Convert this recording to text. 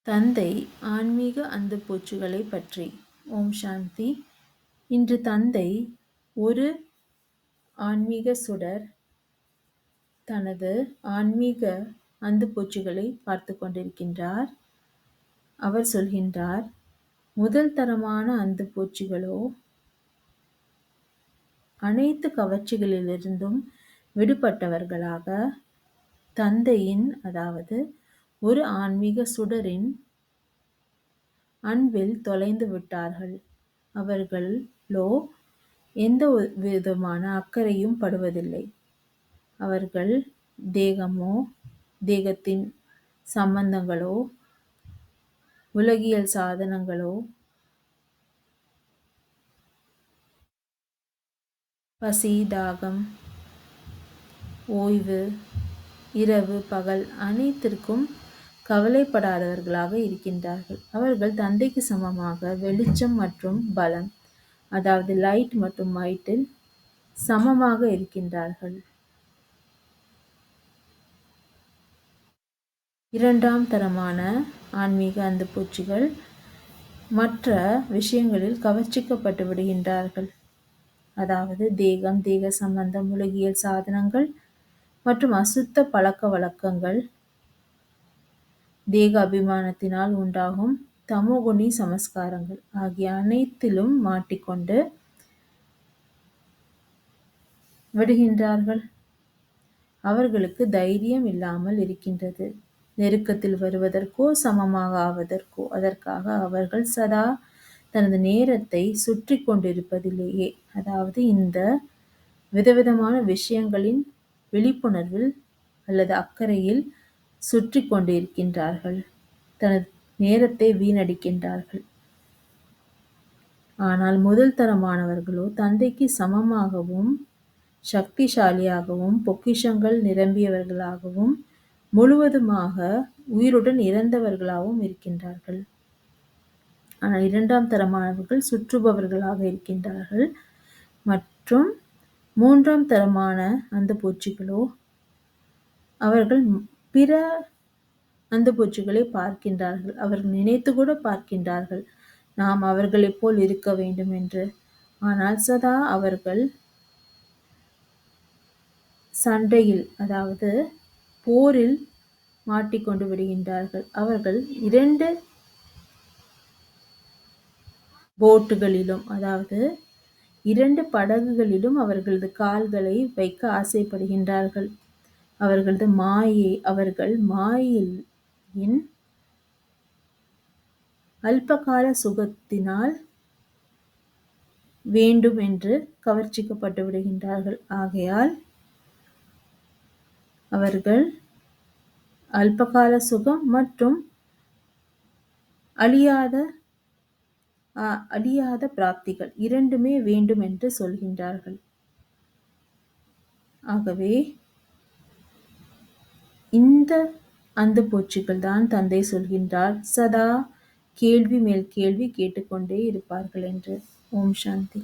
தந்தை ஆன்மீக அந்துப்பூச்சிகளைப் பற்றி. ஓம் சாந்தி. இன்று தந்தை ஒரு ஆன்மீக சுடர் தனது ஆன்மீக அந்துப்பூச்சிகளை பார்த்துக் கொண்டிருக்கின்றார். அவர் சொல்கின்றார், முதல் தரமான அந்துப்பூச்சிகளோ அனைத்து கவர்ச்சிகளிலிருந்தும் விடுபட்டவர்களாக தந்தையின், அதாவது ஒரு ஆன்மீக சுடரின் அன்பில் தொலைந்து விட்டார்கள். அவர்களோ எந்த விதமான அக்கறையும் படுவதில்லை. அவர்கள் தேகமோ, தேகத்தின் சம்பந்தங்களோ, உலகியல் சாதனங்களோ, பசி, தாகம், ஓய்வு, இரவு, பகல் அனைத்திற்கும் கவலைப்படாதவர்களாக இருக்கின்றார்கள். அவர்கள் தந்தைக்கு சமமாக வெளிச்சம் மற்றும் பலம், அதாவது லைட் மற்றும் மைட்டில் சமமாக இருக்கின்றார்கள். இரண்டாம் தரமான ஆன்மீக அந்துப்பூச்சிகள் மற்ற விஷயங்களில் கவர்ச்சிக்கப்பட்டு விடுகின்றார்கள். அதாவது தேகம், தேக சம்பந்தம், உலகியல் சாதனங்கள் மற்றும் அசுத்த பழக்க வழக்கங்கள், தேக அபிமானத்தினால் உண்டாகும் தமோகுணி சமஸ்காரங்கள் ஆகிய அனைத்திலும் மாட்டிக்கொண்டு விடுகின்றார்கள். அவர்களுக்கு தைரியம் இல்லாமல் இருக்கின்றது. நெருக்கத்தில் வருவதற்கோ சமமாக ஆவதற்கோ. அதற்காக அவர்கள் சதா தனது நேரத்தை சுற்றி கொண்டிருப்பதிலேயே, அதாவது இந்த விதவிதமான விஷயங்களின் விழிப்புணர்வில் அல்லது அக்கறையில் சுற்றி கொண்டிருக்கின்றார்கள். தனது நேரத்தை வீணடிக்கின்றார்கள். ஆனால் முதல் தரமானவர்களோ தந்தைக்கு சமமாகவும், சக்திசாலியாகவும், பொக்கிஷங்கள் நிரம்பியவர்களாகவும், முழுவதுமாக உயிருடன் இறந்தவர்களாகவும் இருக்கின்றார்கள். ஆனால் இரண்டாம் தரமானவர்கள் சுற்றுபவர்களாக இருக்கின்றார்கள். மற்றும் மூன்றாம் தரமான அந்துப்பூச்சிகளோ அவர்கள் பிற அந்துப்பூச்சிகளை பார்க்கின்றார்கள். அவர்கள் நினைத்து கூட பார்க்கின்றார்கள், நாம் அவர்களைப் போல் இருக்க வேண்டும் என்று. ஆனால் சதா அவர்கள் சண்டையில், அதாவது போரில் மாட்டிக்கொண்டு விடுகின்றார்கள். அவர்கள் 2 போட்டுகளிலும், அதாவது 2 படகுகளிலும் அவர்களது கால்களை வைக்க ஆசைப்படுகின்றார்கள். அவர்கள் மாயையின் அல்பகால சுகத்தினால் வேண்டும் என்று கவர்ச்சிக்கப்பட்டு விடுகின்றார்கள். ஆகையால் அவர்கள் அல்பகால சுகம் மற்றும் அழியாத பிராப்திகள் இரண்டுமே வேண்டும் என்று சொல்கின்றார்கள். ஆகவே இந்த அந்துப்பூச்சிகள் தான் தந்தை சொல்கின்றார் சதா கேள்வி மேல் கேள்வி கேட்டுக்கொண்டே இருப்பார்கள் என்று. ஓம் சாந்தி.